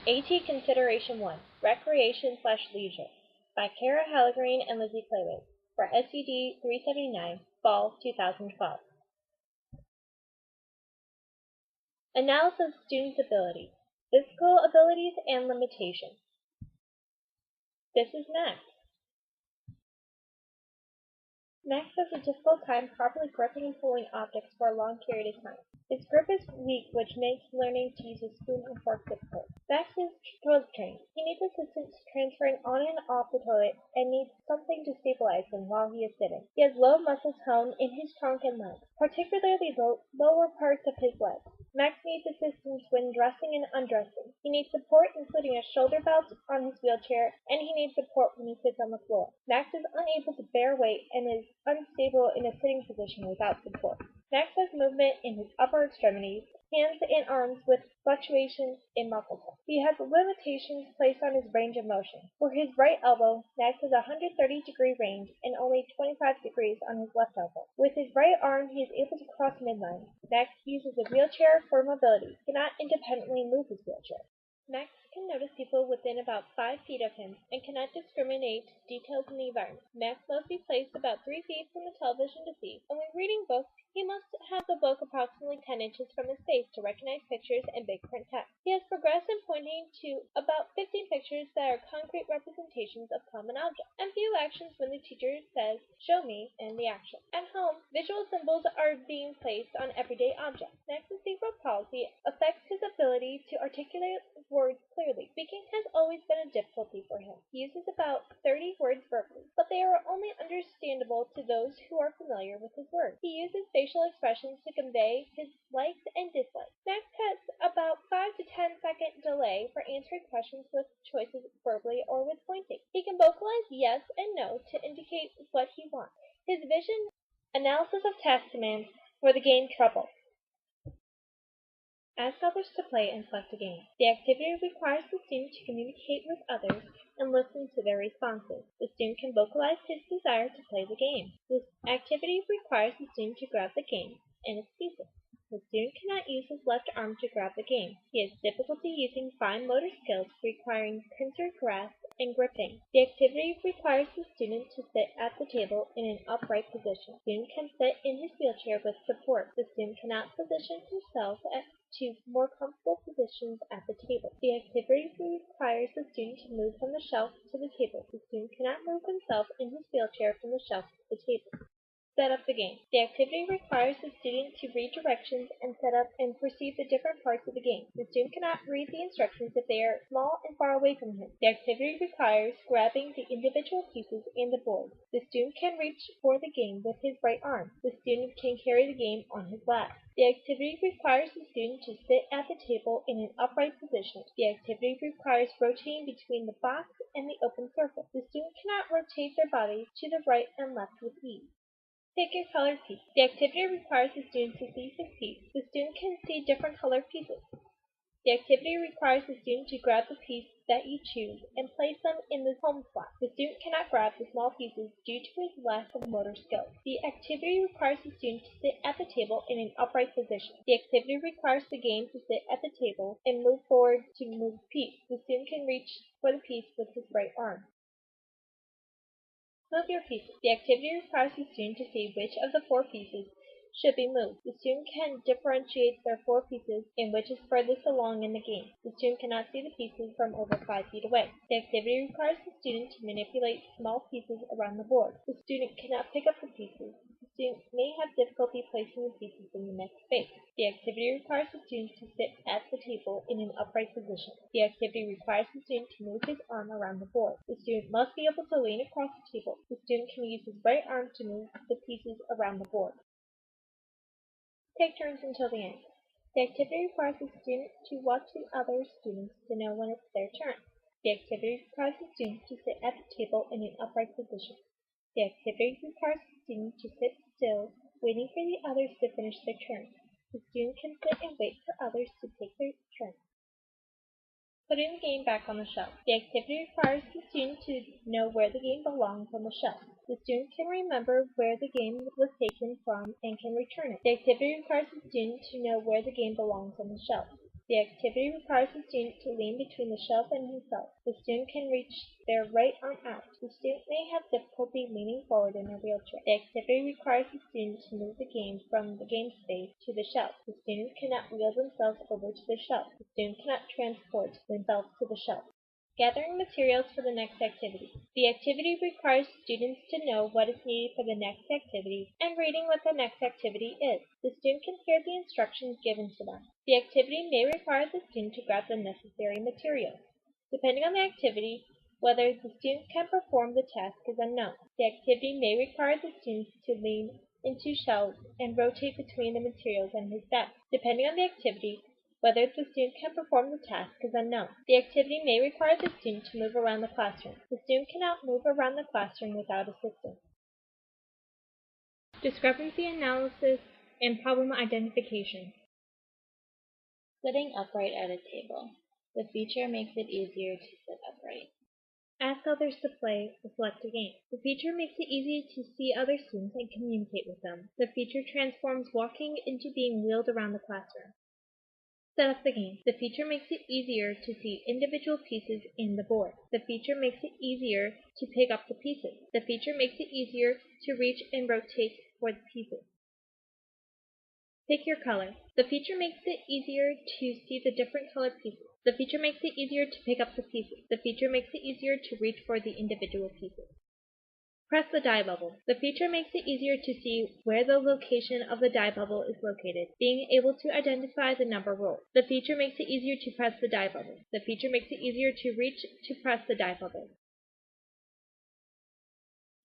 AT Consideration 1, Recreation/Leisure, by Kara Hallegreen and Lizzy for SED 379, Fall 2012. Analysis of students' abilities, physical abilities, and limitations. This is Max. Max has a difficult time properly gripping and pulling objects for a long period of time. His grip is weak, which makes learning to use a spoon and fork difficult. Max is toilet trained. He needs assistance transferring on and off the toilet and needs something to stabilize him while he is sitting. He has low muscle tone in his trunk and legs, particularly the lower parts of his legs. Max needs assistance when dressing and undressing. He needs support, including a shoulder belt on his wheelchair, and he needs support when he sits on the floor. Max is unable to bear weight and is unstable in a sitting position without support. Max has movement in his upper extremities, hands and arms with fluctuations in muscle tone. He has limitations placed on his range of motion. For his right elbow, Max has a 130-degree range and only 25 degrees on his left elbow. With his right arm, he is able to cross midline. Max uses a wheelchair for mobility. He cannot independently move his wheelchair. Max can notice people within about 5 feet of him and cannot discriminate details in the environment. Max must be placed about 3 feet from the television to see, and when reading books, he must have the book approximately 10 inches from his face to recognize pictures and big print text. He has progressed in pointing to about 15 pictures that are concrete representations of common objects, and few actions when the teacher says, "Show me," and the action. At home, visual symbols are being placed on everyday objects. Max's cerebral palsy affects his ability to articulate words clearly. Speaking has always been a difficulty for him. He uses about 30 words verbally, but they are only understandable to those who are familiar with his words. He uses facial expressions to convey his likes and dislikes. Max has about 5 to 10 second delay for answering questions with choices verbally or with pointing. He can vocalize yes and no to indicate what he wants. His vision analysis of task demands for the game Trouble. Ask others to play and select a game. The activity requires the student to communicate with others and listen to their responses. The student can vocalize his desire to play the game. This activity requires the student to grab the game and its pieces. The student cannot use his left arm to grab the game. He has difficulty using fine motor skills requiring pincer grasp and gripping. The activity requires the student to sit at the table in an upright position. The student can sit in his wheelchair with support. The student cannot position himself to more comfortable positions at the table. The activity requires the student to move from the shelf to the table. The student cannot move himself in his wheelchair from the shelf to the table. Set up the game. The activity requires the student to read directions and set up and perceive the different parts of the game. The student cannot read the instructions if they are small and far away from him. The activity requires grabbing the individual pieces and the board. The student can reach for the game with his right arm. The student can carry the game on his lap. The activity requires the student to sit at the table in an upright position. The activity requires rotating between the box and the open surface. The student cannot rotate their body to the right and left with ease. Pick your colored piece. The activity requires the student to see his piece. The student can see different colored pieces. The activity requires the student to grab the piece that you choose and place them in the home slot. The student cannot grab the small pieces due to his lack of motor skills. The activity requires the student to sit at the table in an upright position. The activity requires the game to sit at the table and move forward to move the piece. The student can reach for the piece with his right arm. Move your pieces. The activity requires the student to see which of the 4 pieces should be moved. The student can differentiate their 4 pieces and which is furthest along in the game. The student cannot see the pieces from over 5 feet away. The activity requires the student to manipulate small pieces around the board. The student cannot pick up the pieces. The student may have difficulty placing the pieces in the next space. The activity requires the student to sit at the table in an upright position. The activity requires the student to move his arm around the board. The student must be able to lean across the table. The student can use his right arm to move the pieces around the board. Take turns until the end. The activity requires the student to watch the other students to know when it's their turn. The activity requires the student to sit at the table in an upright position. The activity requires the student to sit still, waiting for the others to finish their turn. The student can sit and wait for others to take their turn. Putting the game back on the shelf. The activity requires the student to know where the game belongs on the shelf. The student can remember where the game was taken from and can return it. The activity requires the student to know where the game belongs on the shelf. The activity requires the student to lean between the shelf and himself. The student can reach their right arm out. The student may have difficulty leaning forward in a wheelchair. The activity requires the student to move the game from the game space to the shelf. The student cannot wheel themselves over to the shelf. The student cannot transport themselves to the shelf. Gathering materials for the next activity. The activity requires students to know what is needed for the next activity and reading what the next activity is. The student can hear the instructions given to them. The activity may require the student to grab the necessary materials. Depending on the activity, whether the student can perform the task is unknown. The activity may require the student to lean into shelves and rotate between the materials and his desk. Depending on the activity, whether the student can perform the task is unknown. The activity may require the student to move around the classroom. The student cannot move around the classroom without assistance. Discrepancy analysis and problem identification. Sitting upright at a table. The feature makes it easier to sit upright. Ask others to play or select a game. The feature makes it easy to see other students and communicate with them. The feature transforms walking into being wheeled around the classroom. Set up the game. The feature makes it easier to see individual pieces in the board. The feature makes it easier to pick up the pieces. The feature makes it easier to reach and rotate for the pieces. Pick your color. The feature makes it easier to see the different colored pieces. The feature makes it easier to pick up the pieces. The feature makes it easier to reach for the individual pieces. Press the dye bubble. The feature makes it easier to see where the location of the dye bubble is located, being able to identify the number rolled. The feature makes it easier to press the dye bubble. The feature makes it easier to reach to press the dye bubble.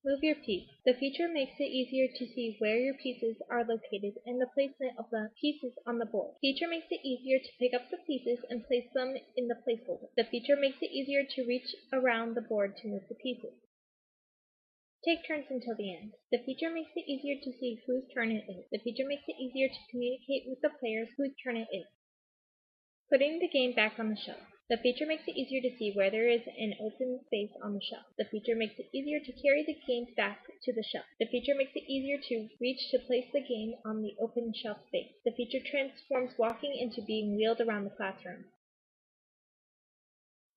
Move your piece. The feature makes it easier to see where your pieces are located and the placement of the pieces on the board. The feature makes it easier to pick up the pieces and place them in the placeholder. The feature makes it easier to reach around the board to move the pieces. Take turns until the end. The feature makes it easier to see whose turn it is. The feature makes it easier to communicate with the players whose turn it is. Putting the game back on the shelf. The feature makes it easier to see where there is an open space on the shelf. The feature makes it easier to carry the game back to the shelf. The feature makes it easier to reach to place the game on the open shelf space. The feature transforms walking into being wheeled around the classroom.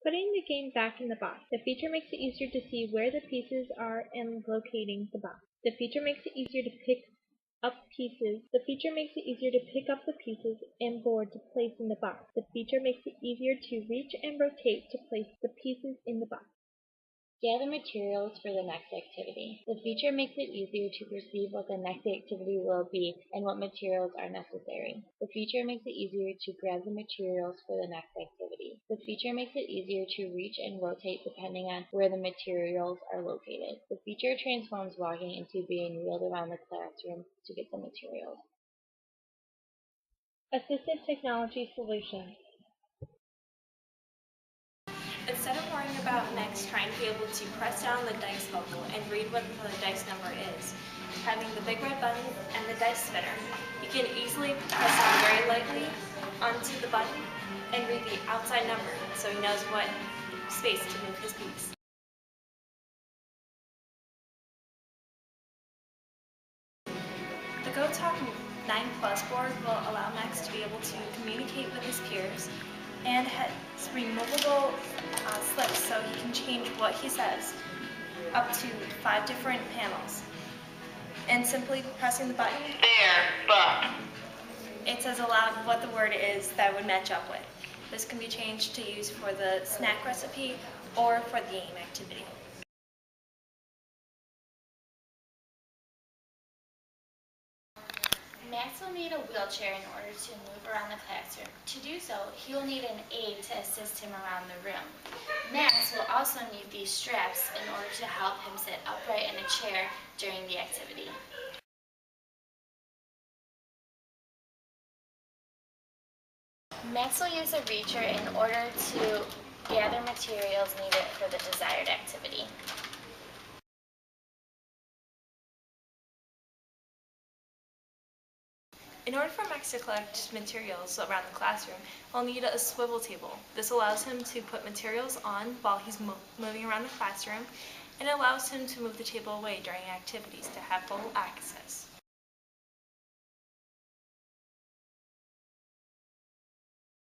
Putting the game back in the box. The feature makes it easier to see where the pieces are and locating the box. The feature makes it easier to pick up pieces. The feature makes it easier to pick up the pieces and board to place in the box. The feature makes it easier to reach and rotate to place the pieces in the box. Gather materials for the next activity. The feature makes it easier to perceive what the next activity will be and what materials are necessary. The feature makes it easier to grab the materials for the next activity. The feature makes it easier to reach and rotate depending on where the materials are located. The feature transforms walking into being wheeled around the classroom to get the materials. Assistive technology solutions. Instead of worrying about next trying to be able to press down the dice bubble and read what the dice number is, having the big red button and the dice spinner, you can easily press down very lightly onto the button and read the outside number so he knows what space to move his piece. The GoTalk 9 Plus board will allow Max to be able to communicate with his peers and has removable slips so he can change what he says up to 5 different panels. And simply pressing the button, it says aloud what the word is that would match up with. This can be changed to use for the snack recipe or for the game activity. Max will need a wheelchair in order to move around the classroom. To do so, he will need an aid to assist him around the room. Max will also need these straps in order to help him sit upright in a chair during the activity. Max will use a reacher in order to gather materials needed for the desired activity. In order for Max to collect materials around the classroom, he'll need a swivel table. This allows him to put materials on while he's moving around the classroom, and it allows him to move the table away during activities to have full access.